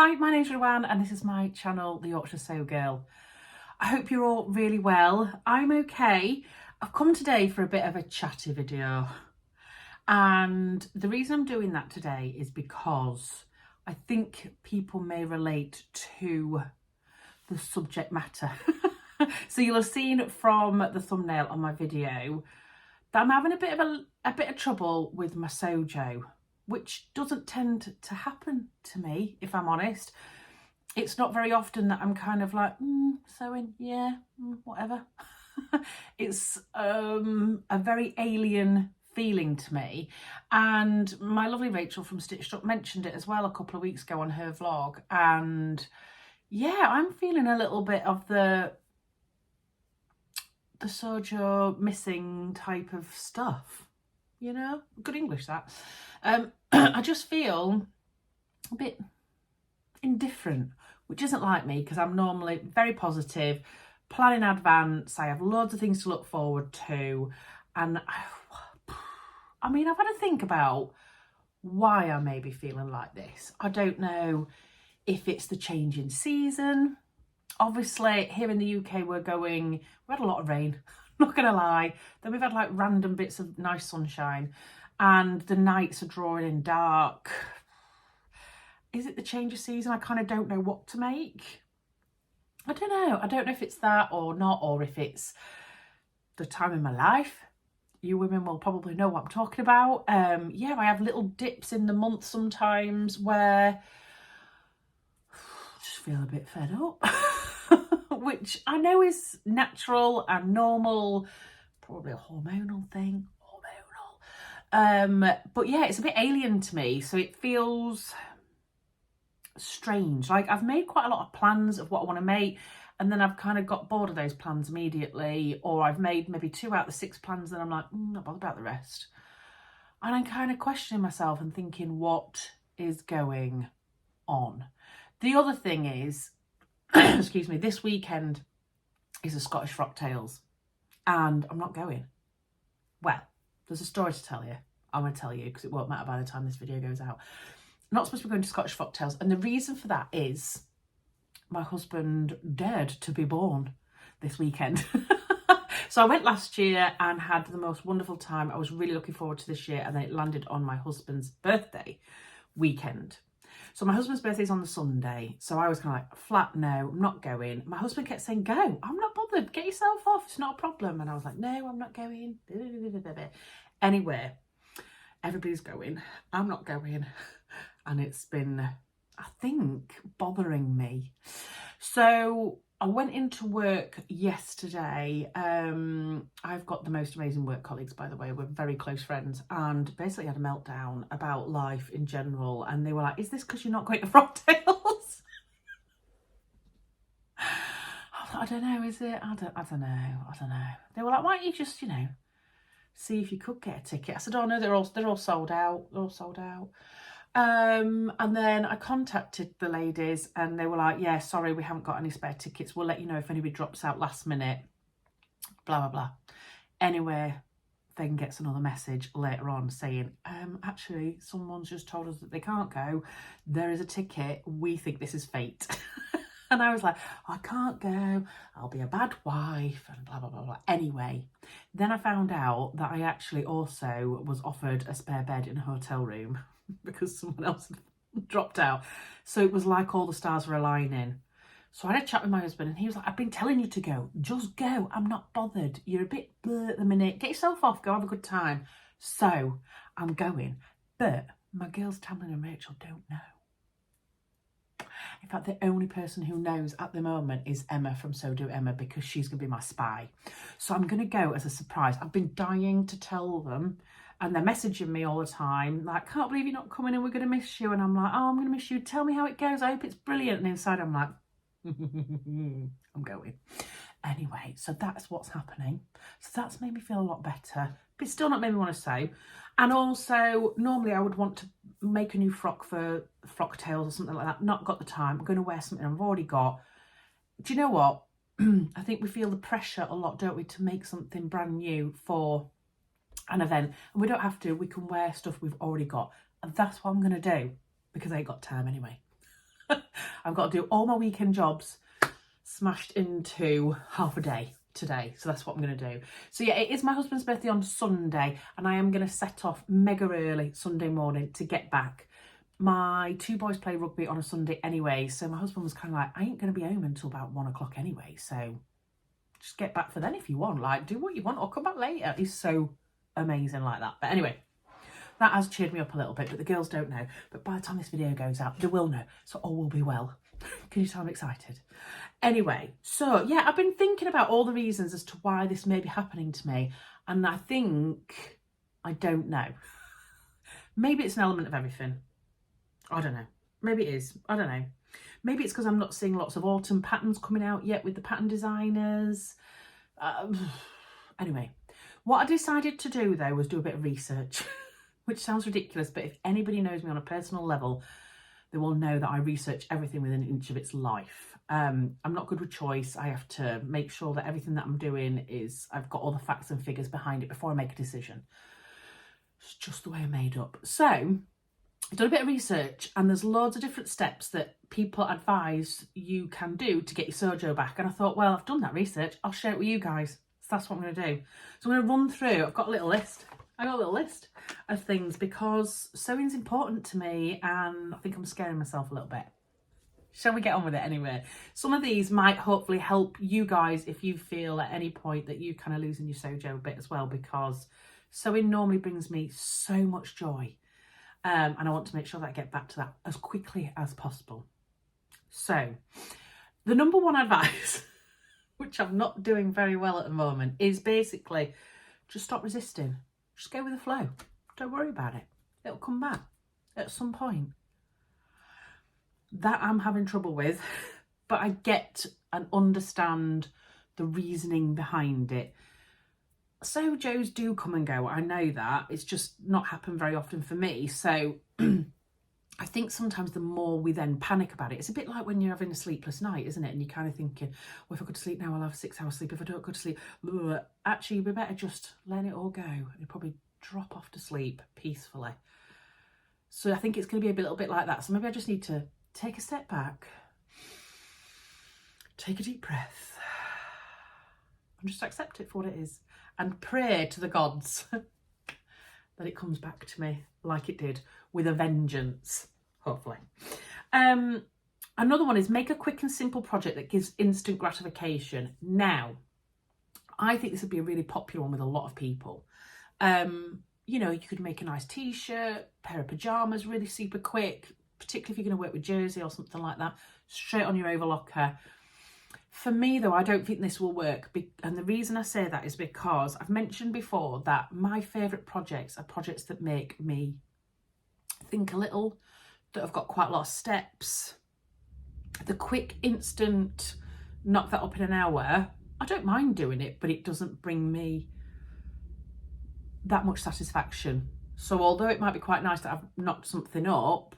Hi, my name's Ruan and this is my channel, The Yorkshire Sew Girl. I hope you're all really well. I'm okay. I've come today for a bit of a chatty video. And the reason I'm doing that today is because I think people may relate to the subject matter. So you'll have seen from the thumbnail on my video that I'm having a bit of trouble with my sojo, which doesn't tend to happen to me, if I'm honest. It's not very often that I'm kind of like, sewing, yeah, whatever. It's a very alien feeling to me. And my lovely Rachel from Stitched Up mentioned it as well a couple of weeks ago on her vlog. And yeah, I'm feeling a little bit of the sojo missing type of stuff, you know, good English that. I just feel a bit indifferent, which isn't like me because I'm normally very positive, plan in advance, I have loads of things to look forward to. And I mean, I've had to think about why I may be feeling like this. I don't know if it's the change in season. Obviously, here in the UK, we had a lot of rain, not gonna lie. Then we've had like random bits of nice sunshine and the nights are drawing in dark. Is it the change of season? I kind of don't know what to make. I don't know. I don't know if it's that or not, or if it's the time in my life. You women will probably know what I'm talking about. Yeah, I have little dips in the month sometimes where I just feel a bit fed up. Which I know is natural and normal, probably a hormonal thing, but yeah, it's a bit alien to me, so it feels strange. Like, I've made quite a lot of plans of what I want to make, and then I've kind of got bored of those plans immediately, or I've made maybe 2 out of the 6 plans and I'm like, not bothered about the rest. And I'm kind of questioning myself and thinking, what is going on? The other thing is, excuse me, this weekend is a Scottish Frock Tales and I'm not going. Well, there's a story to tell you. I'm going to tell you because it won't matter by the time this video goes out. I'm not supposed to be going to Scottish Frock Tales, and the reason for that is my husband dared to be born this weekend. So I went last year and had the most wonderful time. I was really looking forward to this year, and then it landed on my husband's birthday weekend. So my husband's birthday is on the Sunday. So I was kind of like, flat no, I'm not going. My husband kept saying, go, I'm not bothered, get yourself off, it's not a problem. And I was like, no, I'm not going. Anyway, everybody's going, I'm not going. And it's been, I think, bothering me. So I went into work yesterday. I've got the most amazing work colleagues, by the way. We're very close friends, and basically had a meltdown about life in general. And they were like, is this because you're not going to Frock Tales? I don't know, is it? I don't know. They were like, why don't you just, see if you could get a ticket? I said, oh no, they're all sold out. They're all sold out. And then I contacted the ladies and they were like, yeah, sorry, we haven't got any spare tickets. We'll let you know if anybody drops out last minute, blah, blah, blah. Anyway, then gets another message later on saying, actually, someone's just told us that they can't go. There is a ticket. We think this is fate. And I was like, I can't go. I'll be a bad wife and blah, blah, blah, blah. Anyway, then I found out that I actually also was offered a spare bed in a hotel room because someone else had dropped out. So it was like all the stars were aligning. So I had a chat with my husband and he was like, I've been telling you to go. Just go. I'm not bothered. You're a bit bleh at the minute. Get yourself off. Go have a good time. So I'm going. But my girls, Tamlin and Rachel, don't know. In fact, the only person who knows at the moment is Emma from So Do Emma, because she's going to be my spy. So I'm going to go as a surprise. I've been dying to tell them, and they're messaging me all the time, like, can't believe you're not coming and we're going to miss you. And I'm like, oh, I'm going to miss you. Tell me how it goes. I hope it's brilliant. And inside I'm like, I'm going. Anyway, so that's what's happening. So that's made me feel a lot better, but it's still not made me want to sew. And also, normally I would want to make a new frock for Frock Tales or something like that. Not got the time. I'm going to wear something I've already got. Do you know what? I think we feel the pressure a lot, don't we, to make something brand new for an event. And we don't have to. We can wear stuff we've already got. And that's what I'm going to do, because I ain't got time anyway. I've got to do all my weekend jobs smashed into half a day today. So that's what I'm going to do. So yeah, it is my husband's birthday on Sunday, and I am going to set off mega early Sunday morning to get back. My 2 boys play rugby on a Sunday anyway, so my husband was kind of like, I ain't going to be home until about 1 o'clock anyway, so just get back for then if you want. Like, do what you want or come back later. He's so amazing like that. But anyway, that has cheered me up a little bit, but the girls don't know. But by the time this video goes out, they will know, so all will be well. Can you tell I'm excited? Anyway, so yeah, I've been thinking about all the reasons as to why this may be happening to me, and I think I don't know. Maybe it's an element of everything. I don't know. Maybe it is. I don't know. Maybe it's because I'm not seeing lots of autumn patterns coming out yet with the pattern designers. Anyway, what I decided to do though was do a bit of research, which sounds ridiculous, but if anybody knows me on a personal level, they will know that I research everything within an inch of its life. I'm not good with choice. I have to make sure that everything that I'm doing is, I've got all the facts and figures behind it before I make a decision. It's just the way I'm made up. So I've done a bit of research, and there's loads of different steps that people advise you can do to get your sojo back. And I thought, well, I've done that research. I'll share it with you guys. So that's what I'm going to do. So I'm going to run through. I've got a little list. I got a little list of things because sewing's important to me, and I think I'm scaring myself a little bit. Shall we get on with it anyway? Some of these might hopefully help you guys if you feel at any point that you kind of losing your sojo a bit as well, because sewing normally brings me so much joy. And I want to make sure that I get back to that as quickly as possible. So the number one advice, which I'm not doing very well at the moment, is basically just stop resisting. Just go with the flow. Don't worry about it. It'll come back at some point. That I'm having trouble with, but I get and understand the reasoning behind it. Sojos do come and go, I know that. It's just not happened very often for me. So I think sometimes the more we then panic about it, it's a bit like when you're having a sleepless night, isn't it? And you're kind of thinking, well, if I go to sleep now, I'll have 6 hours sleep. If I don't go to sleep, blah, blah, blah. Actually, you'd be better just letting it all go. You'd probably drop off to sleep peacefully. So I think it's going to be a little bit like that. So maybe I just need to take a step back, take a deep breath, and just accept it for what it is. And pray to the gods that it comes back to me like it did, with a vengeance, hopefully. Another one is make a quick and simple project that gives instant gratification. Now, I think this would be a really popular one with a lot of people. You know, you could make a nice t-shirt, pair of pyjamas, really super quick, particularly if you're going to work with jersey or something like that, straight on your overlocker. For me, though, I don't think this will work. And the reason I say that is because I've mentioned before that my favourite projects are projects that make me think a little, that have got quite a lot of steps. The quick, instant, knock that up in an hour, I don't mind doing it, but it doesn't bring me that much satisfaction. So although it might be quite nice that I've knocked something up,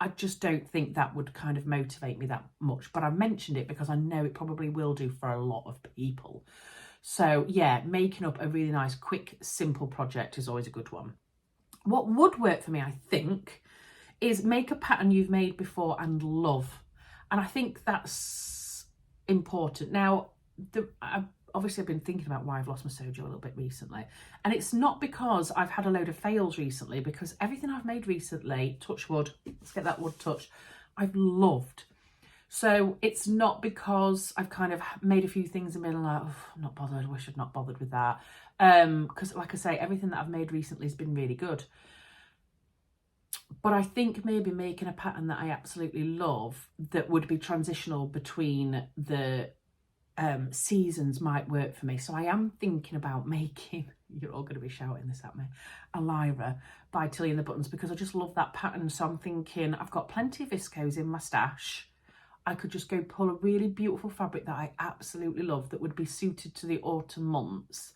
I just don't think that would kind of motivate me that much. But I've mentioned it because I know it probably will do for a lot of people. So yeah, making up a really nice, quick, simple project is always a good one. What would work for me, I think, is make a pattern you've made before and love. And I think that's important. Now, obviously I've been thinking about why I've lost my sojo a little bit recently, and it's not because I've had a load of fails recently, because everything I've made recently, touch wood, let's get that wood touch, I've loved. So it's not because I've kind of made a few things and been like, oh, I'm not bothered, I wish I'd not bothered with that, because like I say, everything that I've made recently has been really good. But I think maybe making a pattern that I absolutely love that would be transitional between the seasons might work for me. So I am thinking about making, you're all going to be shouting this at me, a Lyra by Tilly and the Buttons, because I just love that pattern. So I'm thinking I've got plenty of viscose in my stash. I could just go pull a really beautiful fabric that I absolutely love that would be suited to the autumn months.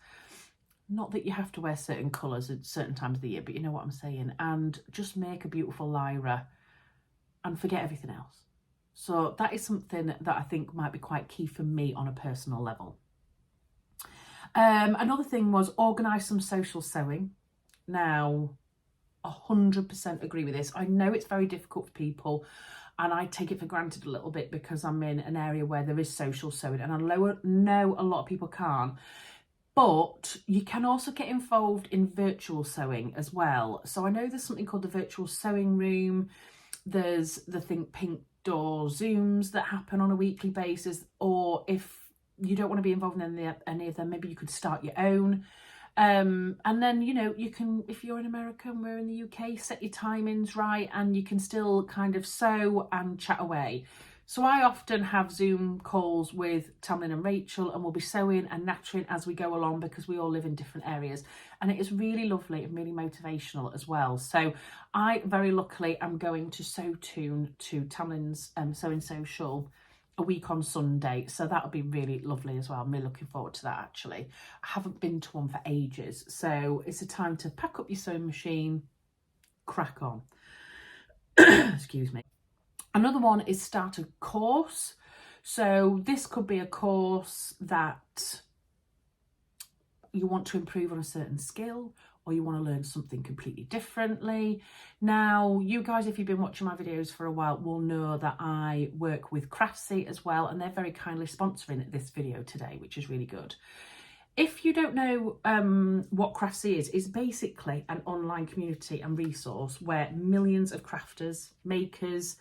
Not that you have to wear certain colours at certain times of the year, but you know what I'm saying. And just make a beautiful Lyra and forget everything else. So that is something that I think might be quite key for me on a personal level. Another thing was organise some social sewing. Now, 100% agree with this. I know it's very difficult for people, and I take it for granted a little bit because I'm in an area where there is social sewing, and I know a lot of people can't. But you can also get involved in virtual sewing as well. So I know there's something called the virtual sewing room. There's the Think Pink Door Zooms that happen on a weekly basis. Or if you don't want to be involved in any of them, maybe you could start your own. And then, you know, you can, if you're in America and we're in the UK, set your timings right, and you can still kind of sew and chat away. So I often have Zoom calls with Tamlin and Rachel, and we'll be sewing and nattering as we go along because we all live in different areas. And it is really lovely and really motivational as well. So I very luckily am going to Sew Tune to Tamlin's Sewing Social a week on Sunday. So that'll be really lovely as well. I'm really looking forward to that actually. I haven't been to one for ages. So it's a time to pack up your sewing machine, crack on. Excuse me. Another one is start a course. So this could be a course that you want to improve on a certain skill, or you want to learn something completely differently. Now, you guys, if you've been watching my videos for a while, will know that I work with Craftsy as well, and they're very kindly sponsoring this video today, which is really good. If you don't know what Craftsy is, it's basically an online community and resource where millions of crafters, makers,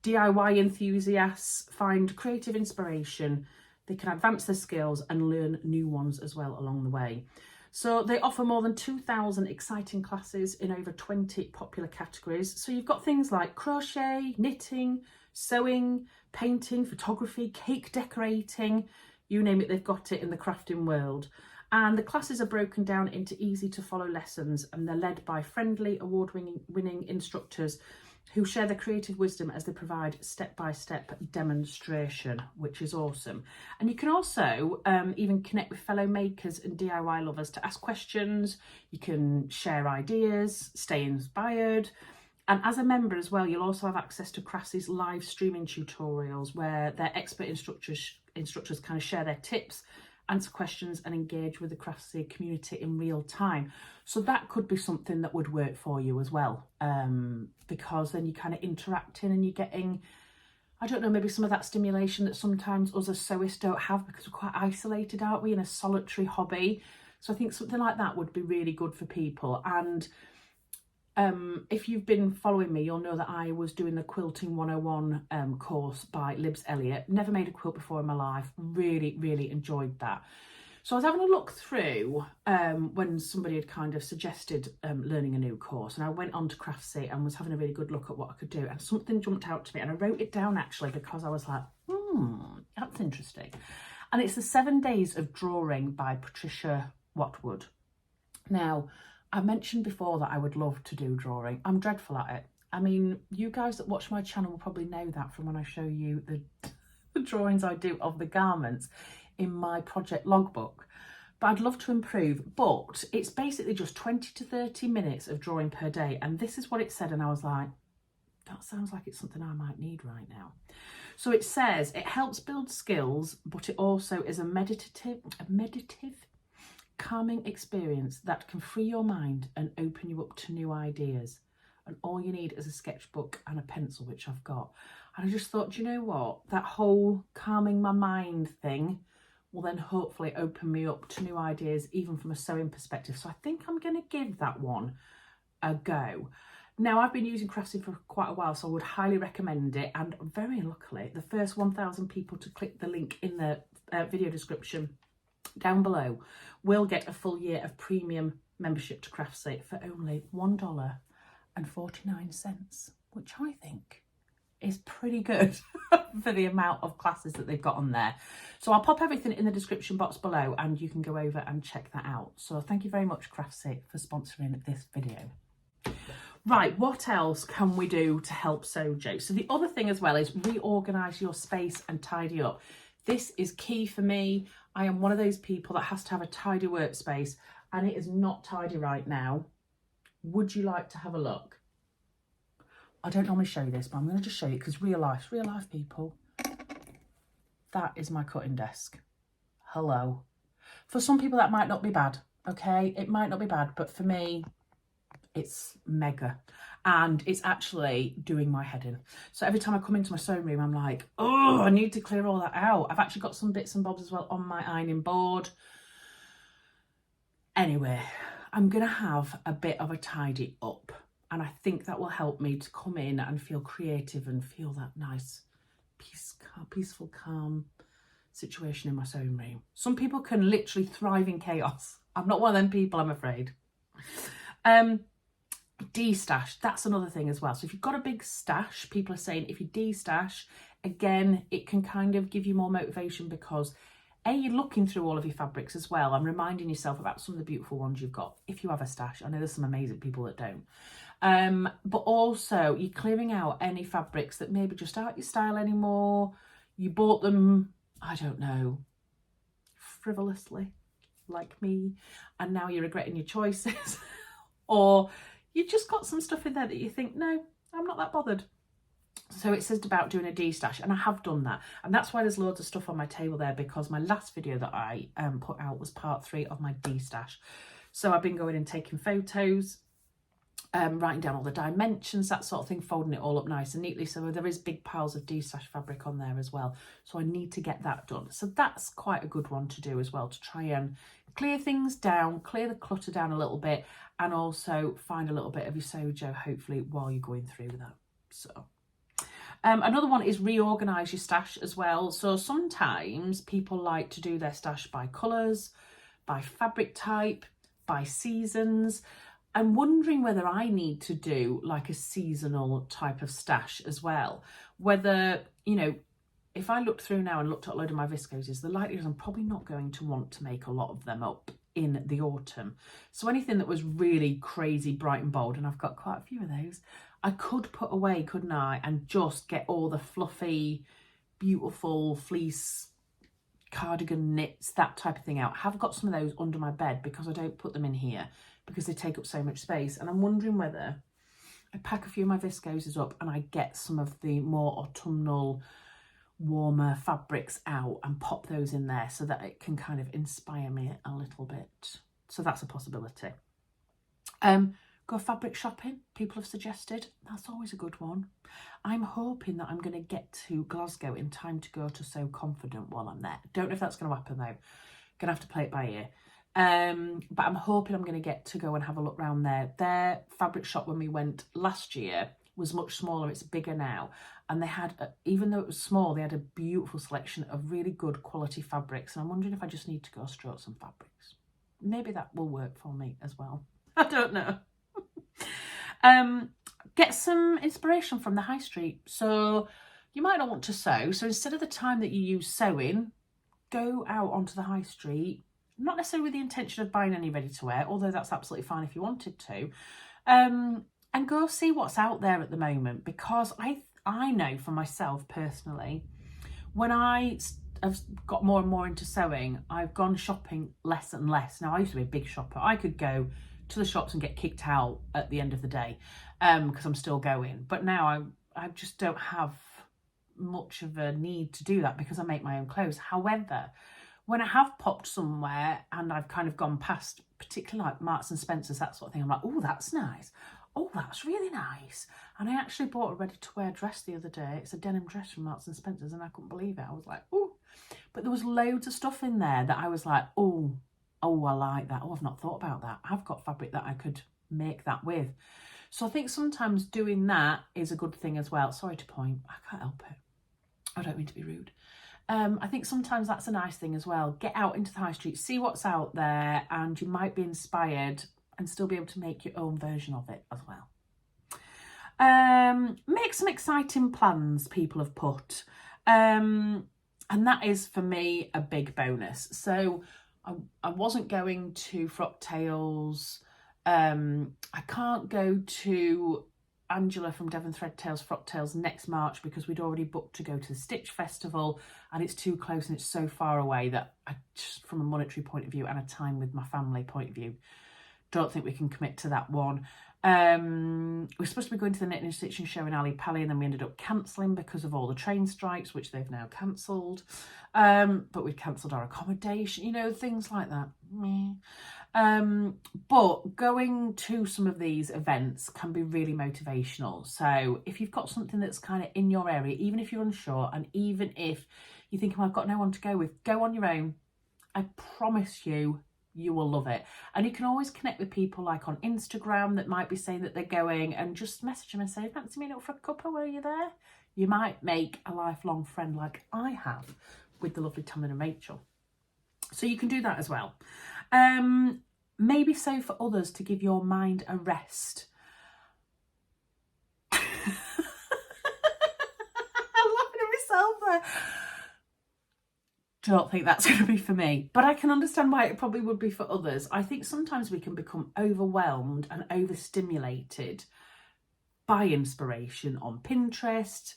DIY enthusiasts find creative inspiration. They can advance their skills and learn new ones as well along the way. So they offer more than 2,000 exciting classes in over 20 popular categories. So you've got things like crochet, knitting, sewing, painting, photography, cake decorating, you name it, they've got it in the crafting world. And the classes are broken down into easy to follow lessons, and they're led by friendly, award-winning instructors who share their creative wisdom as they provide step-by-step demonstration, which is awesome. And you can also even connect with fellow makers and DIY lovers to ask questions. You can share ideas, stay inspired. And as a member as well, you'll also have access to Craftsy's live streaming tutorials where their expert instructors kind of share their tips, answer questions and engage with the Craftsy community in real time. So that could be something that would work for you as well, because then you're kind of interacting and you're getting, I don't know, maybe some of that stimulation that sometimes us as sewists don't have because we're quite isolated, aren't we, in a solitary hobby. So I think something like that would be really good for people. And if you've been following me, you'll know that I was doing the Quilting 101 course by Libs Elliott. Never made a quilt before in my life. Really, really enjoyed that. So I was having a look through when somebody had kind of suggested learning a new course, and I went on to Craftsy and was having a really good look at what I could do, and something jumped out to me, and I wrote it down actually because I was like, that's interesting. And it's the 7 Days of Drawing by Patricia Watwood. Now, I mentioned before that I would love to do drawing. I'm dreadful at it. I mean, you guys that watch my channel will probably know that from when I show you the drawings I do of the garments in my project logbook. But I'd love to improve. But it's basically just 20 to 30 minutes of drawing per day. And this is what it said. And I was like, that sounds like it's something I might need right now. So it says it helps build skills, but it also is a meditative, calming experience that can free your mind and open you up to new ideas. And all you need is a sketchbook and a pencil, which I've got. And I just thought, do you know what? That whole calming my mind thing will then hopefully open me up to new ideas, even from a sewing perspective. So I think I'm going to give that one a go. Now, I've been using Craftsy for quite a while, so I would highly recommend it. And very luckily, the first 1,000 people to click the link in the video description down below will get a full year of premium membership to Craftsy for only $1.49, which I think is pretty good for the amount of classes that they've got on there. So I'll pop everything in the description box below and you can go over and check that out. So thank you very much, Craftsy, for sponsoring this video. Right, what else can we do to help Sojo? So the other thing as well is reorganise your space and tidy up. This is key for me. I am one of those people that has to have a tidy workspace, and it is not tidy right now. Would you like to have a look? I don't normally show you this, but I'm going to just show you because real life people. That is my cutting desk. Hello. For some people that might not be bad, okay? It might not be bad, but for me, It's mega. And it's actually doing my head in. So every time I come into my sewing room, I'm like, oh, I need to clear all that out. I've actually got some bits and bobs as well on my ironing board. Anyway, I'm going to have a bit of a tidy up. And I think that will help me to come in and feel creative and feel that nice, peaceful, calm situation in my sewing room. Some people can literally thrive in chaos. I'm not one of them people, I'm afraid. De-stash, that's another thing as well. So if you've got a big stash, people are saying if you de-stash, again, it can kind of give you more motivation because you're looking through all of your fabrics as well and reminding yourself about some of the beautiful ones you've got if you have a stash. I know there's some amazing people that don't. But also you're clearing out any fabrics that maybe just aren't your style anymore. You bought them, I don't know, frivolously, like me, and now you're regretting your choices. Or you just got some stuff in there that you think, no, I'm not that bothered. So it says about doing a de-stash, and I have done that. And that's why there's loads of stuff on my table there, because my last video that I put out was part 3 of my de-stash. So I've been going and taking photos, writing down all the dimensions, that sort of thing, folding it all up nice and neatly. So there is big piles of de-stash fabric on there as well. So I need to get that done. So that's quite a good one to do as well, to try and clear things down, clear the clutter down a little bit, and also find a little bit of your sojo, hopefully, while you're going through that. So another one is reorganise your stash as well. So sometimes people like to do their stash by colours, by fabric type, by seasons. I'm wondering whether I need to do like a seasonal type of stash as well. Whether, you know, if I looked through now and looked at a load of my viscoses, the likelihood is I'm probably not going to want to make a lot of them up in the autumn. So anything that was really crazy, bright and bold, and I've got quite a few of those, I could put away, couldn't I? And just get all the fluffy, beautiful fleece cardigan knits, that type of thing out. I have got some of those under my bed because I don't put them in here because they take up so much space. And I'm wondering whether I pack a few of my viscoses up and I get some of the more autumnal, warmer fabrics out and pop those in there so that it can kind of inspire me a little bit. So that's a possibility. Go fabric shopping, people have suggested. That's always a good one. I'm hoping that I'm going to get to Glasgow in time to go to Sew Confident while I'm there. Don't know if that's going to happen though. Gonna have to play it by ear. But I'm hoping I'm going to get to go and have a look around there. Their fabric shop when we went last year was much smaller. It's bigger now. And they had, even though it was small, they had a beautiful selection of really good quality fabrics. And I'm wondering if I just need to go stroke some fabrics. Maybe that will work for me as well. I don't know. Get some inspiration from the high street. So you might not want to sew. So instead of the time that you use sewing, go out onto the high street, not necessarily with the intention of buying any ready to wear, although that's absolutely fine if you wanted to, and go see what's out there at the moment. Because I know for myself personally, when I have got more and more into sewing, I've gone shopping less and less. Now, I used to be a big shopper. I could go to the shops and get kicked out at the end of the day because I'm still going. But now I just don't have much of a need to do that because I make my own clothes. However, when I have popped somewhere and I've kind of gone past, particularly like Marks and Spencer's, that sort of thing, I'm like, oh, that's nice. Oh, that's really nice. And I actually bought a ready-to-wear dress the other day. It's a denim dress from Marks and Spencer's and I couldn't believe it. I was like, oh. But there was loads of stuff in there that I was like, oh, I like that. Oh, I've not thought about that. I've got fabric that I could make that with. So I think sometimes doing that is a good thing as well. Sorry to point. I can't help it. I don't mean to be rude. I think sometimes that's a nice thing as well. Get out into the high street, see what's out there, and you might be inspired and still be able to make your own version of it as well. Make some exciting plans, people have put. And that is, for me, a big bonus. So I wasn't going to Frock Tales. I can't go to Angela from Devon Thread Tales Frock Tales next March because we'd already booked to go to the Stitch Festival and it's too close and it's so far away that I just, from a monetary point of view and a time with my family point of view, don't think we can commit to that one. We're supposed to be going to the Knitting and Stitching show in Ali Pali and then we ended up cancelling because of all the train strikes, which they've now cancelled. But we'd cancelled our accommodation, you know, things like that. But going to some of these events can be really motivational. So if you've got something that's kind of in your area, even if you're unsure, and even if you think, well, I've got no one to go with, go on your own. I promise you, you will love it. And you can always connect with people like on Instagram that might be saying that they're going, and just message them and say, fancy meeting up for a cuppa, were you there? You might make a lifelong friend like I have with the lovely Tamlin and Rachel. So you can do that as well. Maybe so for others to give your mind a rest. I'm laughing at myself there. Don't think that's going to be for me, but I can understand why it probably would be for others. I think sometimes we can become overwhelmed and overstimulated by inspiration on Pinterest,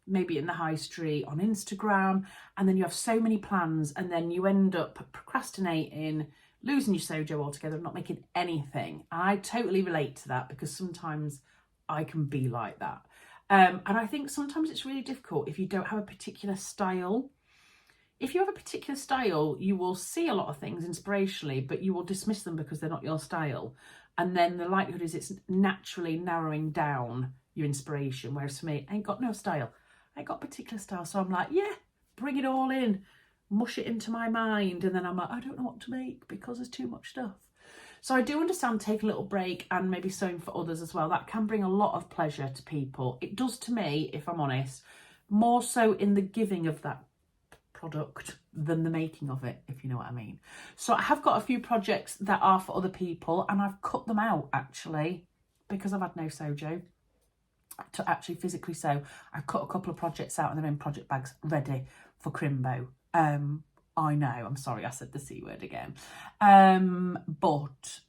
maybe in the high street, on Instagram, and then you have so many plans and then you end up procrastinating, losing your sojo altogether, and not making anything. And I totally relate to that because sometimes I can be like that. And I think sometimes it's really difficult if you don't have a particular style. If you have a particular style, you will see a lot of things inspirationally, but you will dismiss them because they're not your style. And then the likelihood is it's naturally narrowing down your inspiration. Whereas for me, I ain't got no style. I ain't got a particular style. So I'm like, yeah, bring it all in, mush it into my mind. And then I'm like, I don't know what to make because there's too much stuff. So I do understand taking a little break and maybe sewing for others as well. That can bring a lot of pleasure to people. It does to me, if I'm honest, more so in the giving of that product than the making of it, if you know what I mean. So I have got a few projects that are for other people, and I've cut them out actually because I've had no sojo to actually physically sew. I've cut a couple of projects out and they're in project bags ready for Crimbo. I know, I'm sorry I said the C word again, but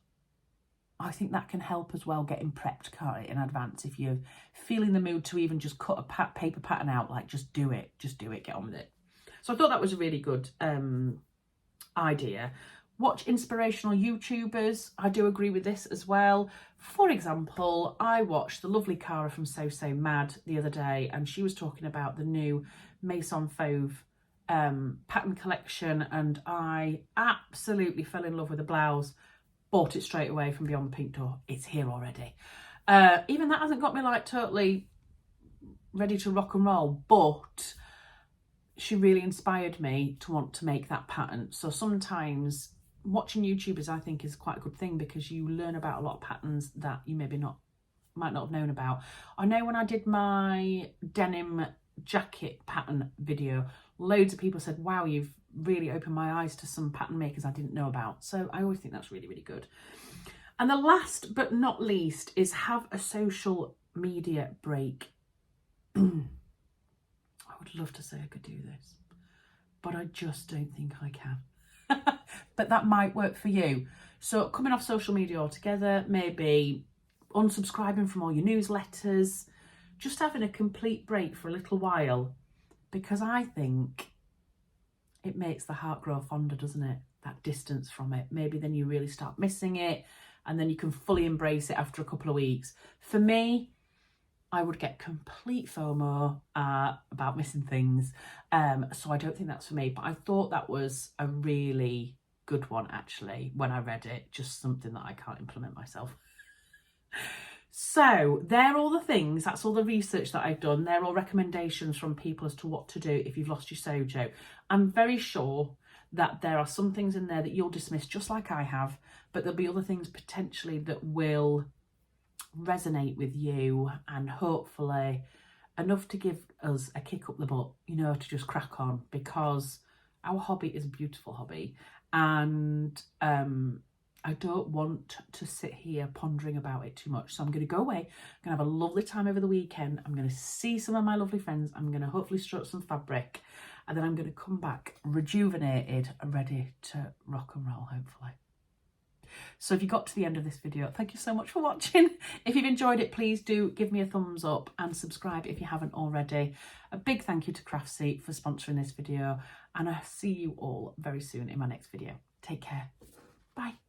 I think that can help as well, getting prepped, can't it, in advance. If you're feeling the mood to even just cut a paper pattern out, like just do it, get on with it. So I thought that was a really good idea. Watch inspirational YouTubers. I do agree with this as well. For example, I watched the lovely Cara from So Mad the other day, and she was talking about the new Maison Fauve pattern collection, and I absolutely fell in love with the blouse. Bought it straight away from Beyond the Pink Door. It's here already. Even that hasn't got me like totally ready to rock and roll, but she really inspired me to want to make that pattern. So sometimes watching YouTubers, I think, is quite a good thing because you learn about a lot of patterns that you maybe might not have known about. I know when I did my denim jacket pattern video, loads of people said, wow, you've really opened my eyes to some pattern makers I didn't know about. So I always think that's really, really good. And the last but not least is have a social media break. I would love to say I could do this, but I just don't think I can. But that might work for you. So coming off social media altogether, maybe unsubscribing from all your newsletters, just having a complete break for a little while, because I think it makes the heart grow fonder, doesn't it? That distance from it. Maybe then you really start missing it, and then you can fully embrace it after a couple of weeks. For me, I would get complete FOMO about missing things. So I don't think that's for me. But I thought that was a really good one, actually, when I read it. Just something that I can't implement myself. So they're all the things. That's all the research that I've done. They're all recommendations from people as to what to do if you've lost your sojo. I'm very sure that there are some things in there that you'll dismiss just like I have. But there'll be other things potentially that will resonate with you, and hopefully enough to give us a kick up the butt, you know, to just crack on, because our hobby is a beautiful hobby, and I don't want to sit here pondering about it too much. So I'm going to go away, I'm going to have a lovely time over the weekend, I'm going to see some of my lovely friends, I'm going to hopefully strut some fabric, and then I'm going to come back rejuvenated and ready to rock and roll, hopefully. So if you got to the end of this video, thank you so much for watching. If you've enjoyed it, please do give me a thumbs up and subscribe if you haven't already. A big thank you to Craftsy for sponsoring this video, and I'll see you all very soon in my next video. Take care. Bye.